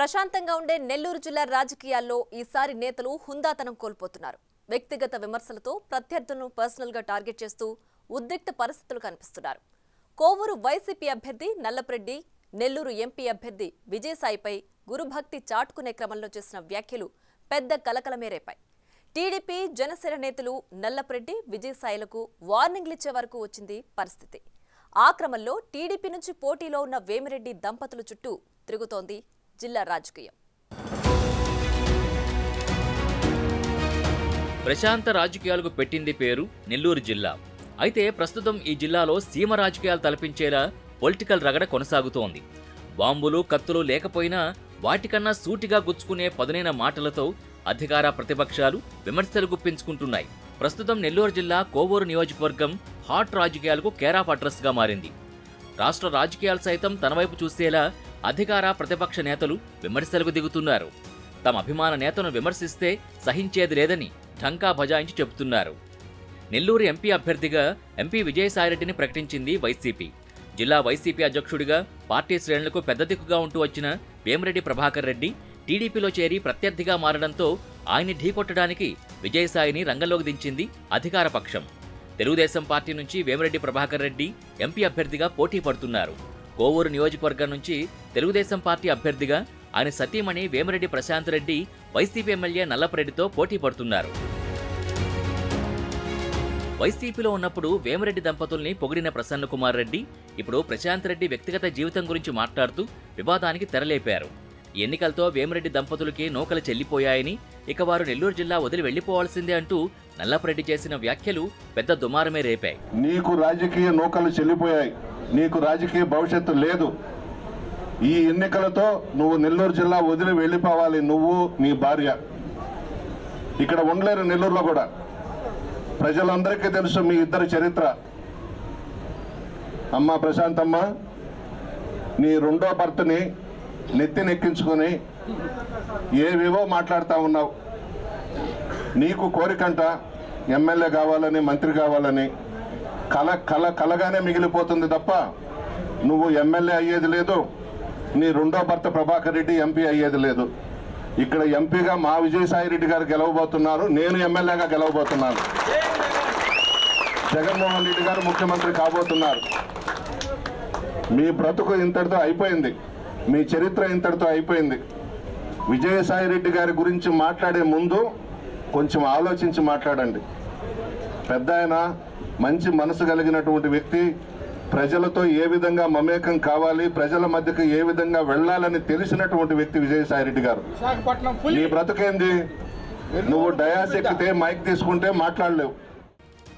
ప్రశాంతంగా ఉండే నెల్లూరు జిల్లా రాజకీయాల్లో ఈసారి నేతలు హుందాతనం కోల్పోతున్నారు. వ్యక్తిగత విమర్శలతో ప్రత్యర్థులను పర్సనల్ గా టార్గెట్ చేస్తూ ఉద్రిక్త పరిస్థితులు కనిపిస్తున్నారు. కోవూరు వైసీపీ అభ్యర్థి నల్లపరెడ్డి, నెల్లూరు ఎంపీ అభ్యర్థి విజయసాయిపై గురుభక్తి చాటుకునే క్రమంలో చేసిన వ్యాఖ్యలు పెద్ద కలకలమే రేపాయి. టీడీపీ, జనసేన నేతలు నల్లపరెడ్డి, విజయసాయిలకు వార్నింగ్లు ఇచ్చే వరకు వచ్చింది పరిస్థితి. ఆ క్రమంలో టీడీపీ నుంచి పోటీలో ఉన్న వేమిరెడ్డి దంపతుల చుట్టూ తిరుగుతోంది జిల్లా రాజకీయం. ప్రశాంత రాజకీయాలకు పెట్టింది పేరు నెల్లూరు జిల్లా. అయితే ప్రస్తుతం ఈ జిల్లాలో సీమ రాజకీయాలు తలపించేలా పొలిటికల్ రగడ కొనసాగుతోంది. బాంబులు, కత్తులు లేకపోయినా వాటికన్నా సూటిగా గుచ్చుకునే పదునైన మాటలతో అధికార ప్రతిపక్షాలు విమర్శలు గుప్పించుకుంటున్నాయి. ప్రస్తుతం నెల్లూరు జిల్లా కోవూరు నియోజకవర్గం హాట్ రాజకీయాలకు కేర్ ఆఫ్ అడ్రస్ గా మారింది. రాష్ట్ర రాజకీయాలు సైతం తన వైపు చూసేలా అధికార ప్రతిపక్ష నేతలు విమర్శలకు దిగుతున్నారు. తమ అభిమాన నేతను విమర్శిస్తే సహించేది లేదని ఢంకా బజాయించి చెబుతున్నారు. నెల్లూరు ఎంపీ అభ్యర్థిగా ఎంపీ విజయసాయిరెడ్డిని ప్రకటించింది వైసీపీ. జిల్లా వైసీపీ అధ్యక్షుడిగా పార్టీ శ్రేణులకు పెద్ద దిక్కుగా ఉంటూ వచ్చిన వేమిరెడ్డి ప్రభాకర్ రెడ్డి టీడీపీలో చేరి ప్రత్యర్థిగా మారడంతో ఆయన్ని ఢీకొట్టడానికి విజయసాయిని రంగంలోకి దించింది అధికార పక్షం. తెలుగుదేశం పార్టీ నుంచి వేమిరెడ్డి ప్రభాకర్ రెడ్డి ఎంపీ అభ్యర్థిగా పోటీ పడుతున్నారు. కోవూరు నియోజకవర్గం నుంచి తెలుగుదేశం పార్టీ అభ్యర్థిగా ఆయన సతీమణి వేమిరెడ్డి ప్రశాంత్ రెడ్డి వైసీపీ ఎమ్మెల్యే నల్లపరెడ్డితో పోటీ పడుతున్నారు. వైసీపీలో ఉన్నప్పుడు వేమిరెడ్డి దంపతుల్ని పొగిడిన ప్రసన్న కుమార్ రెడ్డి ఇప్పుడు ప్రశాంత్ రెడ్డి వ్యక్తిగత జీవితం గురించి మాట్లాడుతూ వివాదానికి తెరలేపారు. ఎన్నికలతో వేమిరెడ్డి దంపతులకి నూకలు చెల్లిపోయాయని, ఇక వారు నెల్లూరు జిల్లా వదిలి వెళ్లిపోవాల్సిందే అంటూ నల్లపరెడ్డి చేసిన వ్యాఖ్యలు పెద్ద దుమారమే రేపాయి. నీకు రాజకీయ నూకలు చెల్లిపోయాయి, నీకు రాజకీయ భవిష్యత్తు లేదు. ఈ ఎన్నికలతో నువ్వు నెల్లూరు జిల్లా వదిలి వెళ్ళిపోవాలి, నువ్వు నీ భార్య. ఇక్కడ ఉండలేరు నెల్లూరులో కూడా. ప్రజలందరికీ తెలుసు మీ ఇద్దరి చరిత్ర. అమ్మ ప్రశాంతమ్మ, నీ రెండో భర్తని నెత్తినెక్కించుకొని ఏవేవో మాట్లాడుతూ ఉన్నావు. నీకు కోరికంట ఎమ్మెల్యే కావాలని, మంత్రి కావాలని. కలగానే మిగిలిపోతుంది తప్ప నువ్వు ఎమ్మెల్యే అయ్యేది లేదు, నీ రెండో భర్త ప్రభాకర్ రెడ్డి ఎంపీ అయ్యేది లేదు. ఇక్కడ ఎంపీగా మా విజయసాయిరెడ్డి గారు గెలవబోతున్నారు, నేను ఎమ్మెల్యేగా గెలవబోతున్నాను. జగన్మోహన్ రెడ్డి గారు ముఖ్యమంత్రి కాబోతున్నారు. మీ బ్రతుకు ఇంతటితో అయిపోయింది, మీ చరిత్ర ఇంతటితో అయిపోయింది. విజయసాయిరెడ్డి గారి గురించి మాట్లాడే ముందు కొంచెం ఆలోచించి మాట్లాడండి. పెద్ద ఆయన, మంచి మనసు కలిగినటువంటి వ్యక్తి, ప్రజలతో ఏ విధంగా మమేకం కావాలి, ప్రజల మధ్యకు ఏ విధంగా వెళ్ళాలని తెలిసినటువంటి వ్యక్తి విజయసాయిరెడ్డి గారు. నీ బ్రతుకేంది? నువ్వు డయాస్ ఎక్కితే మైక్ తీసుకుంటే మాట్లాడలేవు.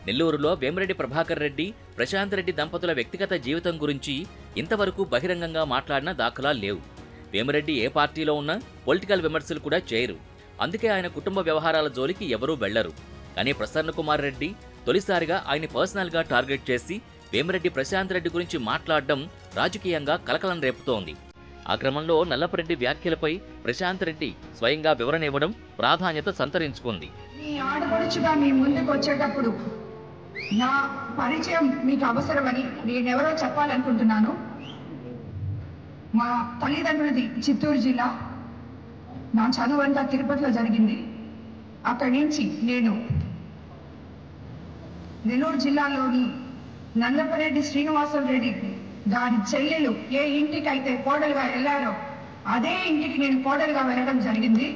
నెల్లూరులో వేమిరెడ్డి ప్రభాకర్ రెడ్డి, ప్రశాంత్ రెడ్డి దంపతుల వ్యక్తిగత జీవితం గురించి ఇంతవరకు బహిరంగంగా మాట్లాడిన దాఖలాలు లేవు. వేమిరెడ్డి ఏ పార్టీలో ఉన్నా పొలిటికల్ విమర్శలు కూడా చేయరు. అందుకే ఆయన కుటుంబ వ్యవహారాల జోలికి ఎవరూ వెళ్లరు. కానీ ప్రసన్న కుమార్ రెడ్డి తొలిసారిగా ఆయన పర్సనల్ గా టార్గెట్ చేసి వేమిరెడ్డి ప్రశాంత్ రెడ్డి గురించి మాట్లాడడం రాజకీయంగా కలకలం రేపుతోంది. ఆ క్రమంలో నల్లపరెడ్డి వ్యాఖ్యలపై ప్రశాంత్ రెడ్డి స్వయంగా వివరణ ఇవ్వడం ప్రాధాన్యత సంతరించుకుంది. నా పరిచయం మీకు అవసరమని నేనెవరో చెప్పాలనుకుంటున్నాను. మా తల్లిదండ్రులది చిత్తూరు జిల్లా, నా చదువు అంతా తిరుపతిలో జరిగింది. అక్కడి నుంచి నేను నెల్లూరు జిల్లాలోని నల్లపరెడ్డి శ్రీనివాసరెడ్డి గారి చెల్లెలు ఏ ఇంటికి అయితే కోడలుగా వెళ్ళారో అదే ఇంటికి నేను కోడలుగా వెళ్ళడం జరిగింది.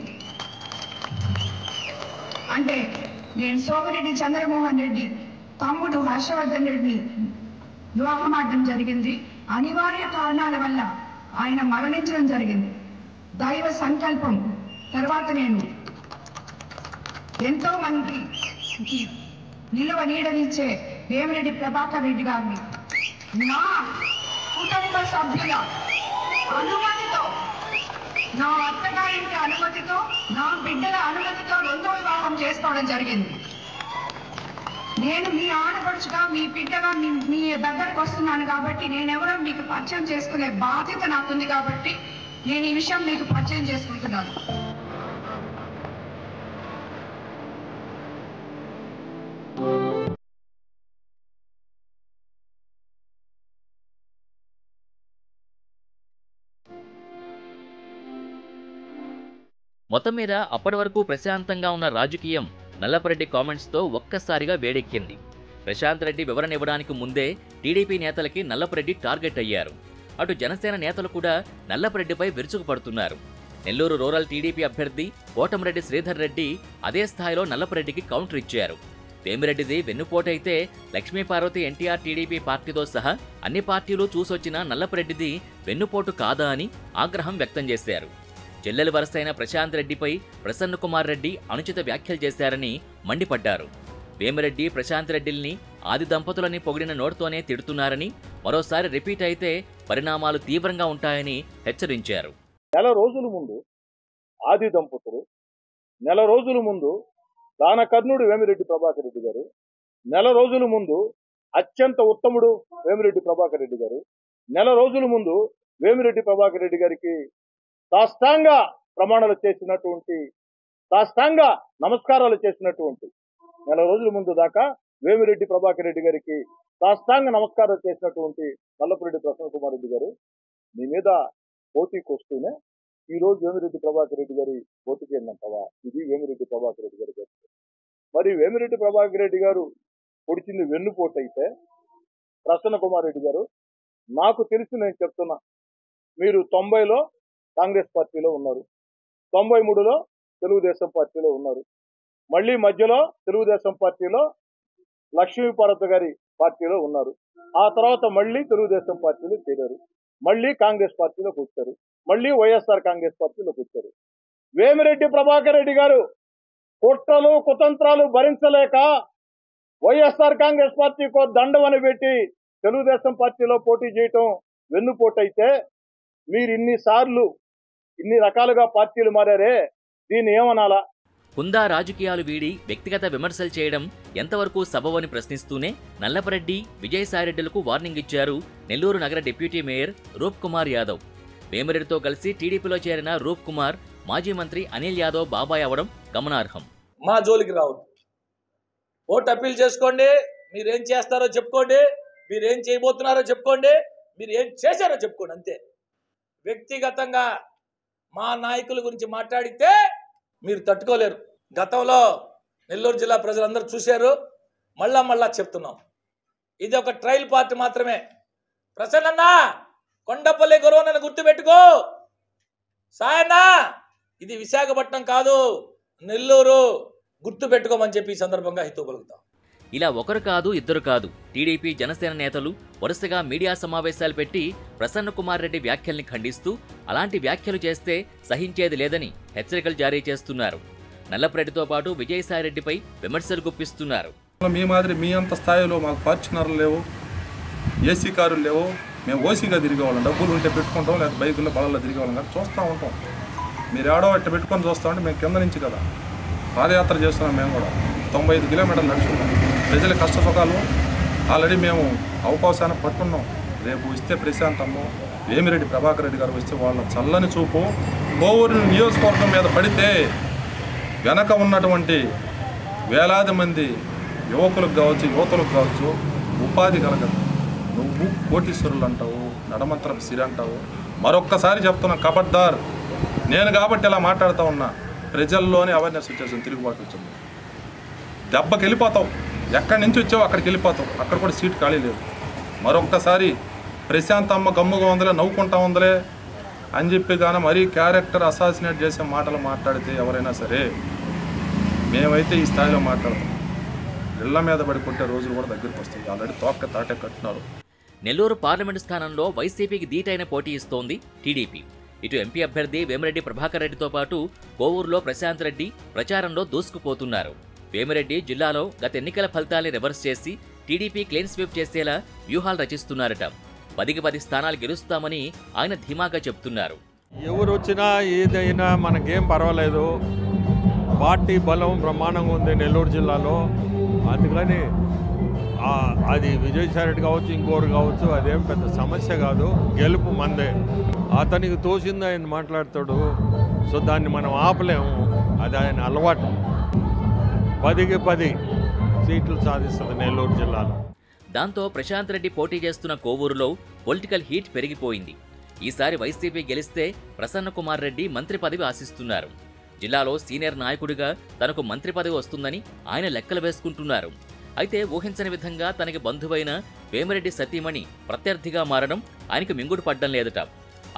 అంటే నేను సోమిరెడ్డి చంద్రమోహన్ రెడ్డి తమ్ముడు హర్షవర్ధన్ రెడ్డి వివాహం ఆడడం జరిగింది. అనివార్య కారణాల వల్ల ఆయన మరణించడం జరిగింది. దైవ సంకల్పం తర్వాత నేను ఎంతో మందికి నిలువ నీడనిచ్చే వేమిరెడ్డి ప్రభాకర్ రెడ్డి గారిని నా కుటుంబ సభ్యుల అనుమతితో, నా అత్తగారింటి అనుమతితో, నా బిడ్డల అనుమతితో రెండో వివాహం చేసుకోవడం జరిగింది. నేను మీ ఆడపడుచుగా, మీ బిడ్డగా మీ దగ్గరకు వస్తున్నాను కాబట్టి నేనెవరో మీకు పరిచయం చేసుకునే బాధ్యత నాకుంది కాబట్టి నేను ఈ విషయం మీకు పరిచయం చేసుకుంటున్నాను. మొత్తం మీద అప్పటి వరకు ప్రశాంతంగా ఉన్న రాజకీయం నల్లపరెడ్డి కామెంట్స్తో ఒక్కసారిగా వేడెక్కింది. ప్రశాంత్ రెడ్డి వివరణ ఇవ్వడానికి ముందే టీడీపీ నేతలకి నల్లపరెడ్డి టార్గెట్ అయ్యారు. అటు జనసేన నేతలు కూడా నల్లపరెడ్డిపై విరుచుకుపడుతున్నారు. నెల్లూరు రూరల్ టీడీపీ అభ్యర్థి కోటమిరెడ్డి శ్రీధర్ రెడ్డి అదే స్థాయిలో నల్లపరెడ్డికి కౌంటర్ ఇచ్చారు. వేమిరెడ్డిది వెన్నుపోటైతే లక్ష్మీపార్వతి ఎన్టీఆర్ టీడీపీ పార్టీతో సహా అన్ని పార్టీలు చూసొచ్చిన నల్లపరెడ్డిది వెన్నుపోటు కాదా అని ఆగ్రహం వ్యక్తం చేశారు. చెల్లెలి వరసైన ప్రశాంత్ రెడ్డిపై ప్రసన్న కుమార్ రెడ్డి అనుచిత వ్యాఖ్యలు చేశారని మండిపడ్డారు. వేమిరెడ్డి ప్రశాంత్ రెడ్డిల్ని ఆది దంపతులని పొగిడిన నోటితోనే తిడుతున్నారని, మరోసారి రిపీట్ అయితే పరిణామాలు తీవ్రంగా ఉంటాయని హెచ్చరించారు. నెల రోజుల ముందు ఆది దంపతులు, నెల రోజుల ముందు దానకర్ణుడు వేమిరెడ్డి ప్రభాకర్ రెడ్డి గారు, నెల రోజుల ముందు అత్యంత ఉత్తముడు వేమిరెడ్డి ప్రభాకర్ రెడ్డి గారు, నెల రోజుల ముందు వేమిరెడ్డి ప్రభాకర్ రెడ్డి గారికి సాష్టాంగ ప్రమాణాలు చేసినటువంటి, సాష్టాంగ నమస్కారాలు చేసినటువంటి, నెల రోజుల ముందు దాకా వేమిరెడ్డి ప్రభాకర్ రెడ్డి గారికి సాష్టాంగ నమస్కారాలు చేసినటువంటి నల్లపరెడ్డి ప్రసన్న కుమార్ రెడ్డి గారు మీ మీద పోటీకి వస్తూనే ఈ రోజు వేమిరెడ్డి ప్రభాకర్ రెడ్డి గారి పోటీకి ఏంటంటావా? ఇది వేమిరెడ్డి ప్రభాకర్ రెడ్డి గారి పోటీ. మరి వేమిరెడ్డి ప్రభాకర్ రెడ్డి గారు పొడిచింది వెన్నుపోటు అయితే ప్రసన్న కుమార్ రెడ్డి గారు, నాకు తెలిసి నేను చెప్తున్నా, మీరు 90లో కాంగ్రెస్ పార్టీలో ఉన్నారు, 93లో తెలుగుదేశం పార్టీలో ఉన్నారు, మళ్ళీ మధ్యలో తెలుగుదేశం పార్టీలో లక్ష్మీపార్వతి గారి పార్టీలో ఉన్నారు, ఆ తర్వాత మళ్ళీ తెలుగుదేశం పార్టీలో చేరారు, మళ్ళీ కాంగ్రెస్ పార్టీలోకి వచ్చారు, మళ్ళీ వైఎస్ఆర్ కాంగ్రెస్ పార్టీలోకి వచ్చారు. వేమిరెడ్డి ప్రభాకర్ రెడ్డి గారు కుట్రలు కుతంత్రాలు భరించలేక వైఎస్ఆర్ కాంగ్రెస్ పార్టీకో దండవని పెట్టి తెలుగుదేశం పార్టీలో పోటీ చేయటం వెన్నుపోటైతే, మీరు ఇన్ని రకాలుగా పార్టీలు మారారే, దీన్ని ఏమనాలా? హుందా రాజకీయాలు వీడి వ్యక్తిగత విమర్శలు చేయడం ఎంతవరకు సబబని ప్రశ్నిస్తూనే నల్లపరెడ్డి, విజయసాయిరెడ్డిలకు వార్నింగ్ ఇచ్చారు నెల్లూరు నగర డిప్యూటీ మేయర్ రూప్ కుమార్ యాదవ్. వేమిరెడ్డితో కలిసి టీడీపీలో చేరిన రూప్ కుమార్ మాజీ మంత్రి అనిల్ యాదవ్ బాబాయ్ అవడం గమనార్హం. మా జోలికి రావద్దు, ఓటు అప్పీల్ చేసుకోండి, మీరేం చేస్తారో చెప్పుకోండి, మీరేం చేయబోతున్నారో చెప్పుకోండి, మీరు ఏం చేశారో చెప్పుకోండి, అంతే. వ్యక్తిగతంగా మా నాయకుల గురించి మాట్లాడితే మీరు తట్టుకోలేరు. గతంలో నెల్లూరు జిల్లా ప్రజలందరూ చూశారు, మళ్ళా చెప్తున్నాం, ఇది ఒక ట్రయల్ పార్టీ మాత్రమే. ప్రసన్న కొండపల్లి గురువునని గుర్తుపెట్టుకో, సాయన్న ఇది విశాఖపట్నం కాదు, నెల్లూరు, గుర్తుపెట్టుకోమని చెప్పి ఈ సందర్భంగా హితవు పలుకుతాం. ఇలా ఒకరు కాదు ఇద్దరు కాదు, టీడీపీ జనసేన నేతలు వరుసగా మీడియా సమావేశాలు పెట్టి ప్రసన్న కుమార్ రెడ్డి వ్యాఖ్యల్ని ఖండిస్తూ అలాంటి వ్యాఖ్యలు చేస్తే సహించేది లేదని హెచ్చరికలు జారీ చేస్తున్నారు. నల్లపరెడ్డితో పాటు విజయసాయిరెడ్డిపై విమర్శలు గుప్పిస్తున్నారు. మీ మాదిరి మీ అంత స్థాయిలో మాకు ఫార్చునర్లు లేవు, ఏసీ కారులు లేవు, మేము ఓసీగా తిరిగేవాళ్ళం, డబ్బులు ఉంటే పెట్టుకుంటాం, లేదా బైకుల్లో బళ్ళల్లో తిరిగేవాళ్ళం కానీ చూస్తూ ఉంటాం. మీరు ఏడో అట్ట పెట్టుకొని చూస్తామంటే మేము కింద నుంచి కదా పాదయాత్ర చేస్తున్నాం. మేము కూడా 95 కిలోమీటర్లు నడుచుకున్నాం. ప్రజల కష్ట సుఖాలు ఆల్రెడీ మేము అవకాశాన్ని పట్టున్నాం. రేపు వస్తే ప్రశాంతము, వేమిరెడ్డి ప్రభాకర్ రెడ్డి గారు వస్తే వాళ్ళ చల్లని చూపు కోవూరు నియోజకవర్గం మీద పడితే వెనక ఉన్నటువంటి వేలాది మంది యువకులకు కావచ్చు, యువతులకు కావచ్చు ఉపాధి కలగదు. నువ్వు కోటీశ్వరులు అంటావు, నడమంత్రం సిరి అంటావు. మరొక్కసారి చెప్తున్నా, ఖబర్దార్. నేను కాబట్టి ఇలా మాట్లాడుతూ ఉన్నా, ప్రజల్లోనే అవేర్నెస్ వచ్చేసింది, తిరుగుబాటు వచ్చింది. దెబ్బకి వెళ్ళిపోతావు, ఎక్కడి నుంచి వచ్చావు అక్కడికి వెళ్ళిపోతావు, అక్కడ కూడా సీట్ ఖాళీ లేదు. మరొక్కసారి ప్రశాంత్ అమ్మ గమ్ముగా ఉందలే, నవ్వుకుంటా ఉందలే అని చెప్పి కానీ మరీ క్యారెక్టర్ అసాసినేట్ చేసే మాటలు మాట్లాడితే ఎవరైనా సరే, మేమైతే ఈ స్థాయిలో మాట్లాడతాం. ఇళ్ల మీద పడి కొట్టే రోజులు కూడా దగ్గరికి వస్తాయి. ఆల్రెడీ తాటే కట్టినారు. నెల్లూరు పార్లమెంటు స్థానంలో వైసీపీకి ధీటైన పోటీ ఇస్తోంది టీడీపీ. ఇటు ఎంపీ అభ్యర్థి వేమిరెడ్డి ప్రభాకర్ రెడ్డితో పాటు కోవూరులో ప్రశాంత్ రెడ్డి ప్రచారంలో దూసుకుపోతున్నారు. వేమిరెడ్డి జిల్లాలో గత ఎన్నికల ఫలితాల్ని రివర్స్ చేసి టీడీపీ క్లీన్ స్వీప్ చేసేలా వ్యూహాలు రచిస్తున్నారట. 10కి 10 స్థానాలు గెలుస్తామని ఆయన ధీమాగా చెప్తున్నారు. ఎవరు వచ్చినా ఏదైనా మనకేం పర్వాలేదు, పార్టీ బలం బ్రహ్మాండంగా ఉంది నెల్లూరు జిల్లాలో. అందుకని అది విజయసాయిరెడ్డి కావచ్చు, ఇంకోరు కావచ్చు, అదేం పెద్ద సమస్య కాదు. గెలుపు మందే. అతనికి తోసింది ఆయన మాట్లాడతాడు, సో దాన్ని మనం ఆపలేము. అది ఆయన అలవాటు. 10కి 10 సీట్లు సాధిస్తుంది నెల్లూరు జిల్లాలో. దాంతో ప్రశాంత్ రెడ్డి పోటీ చేస్తున్న కోవూరులో పొలిటికల్ హీట్ పెరిగిపోయింది. ఈసారి వైసీపీ గెలిస్తే ప్రసన్న కుమార్ రెడ్డి మంత్రి పదవి ఆశిస్తున్నారు. జిల్లాలో సీనియర్ నాయకుడిగా తనకు మంత్రి పదవి వస్తుందని ఆయన లెక్కలు వేసుకుంటున్నారు. అయితే ఊహించని విధంగా తనకి బంధువైన వేమిరెడ్డి సతీమణి ప్రత్యర్థిగా మారడం ఆయనకు మింగుడు పడ్డం లేదట.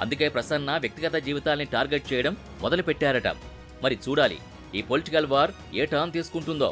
అందుకే ప్రసన్న వ్యక్తిగత జీవితాల్ని టార్గెట్ చేయడం మొదలుపెట్టారట. మరి చూడాలి ఈ పొలిటికల్ వార్ ఏ టర్న్ తీసుకుంటుందో.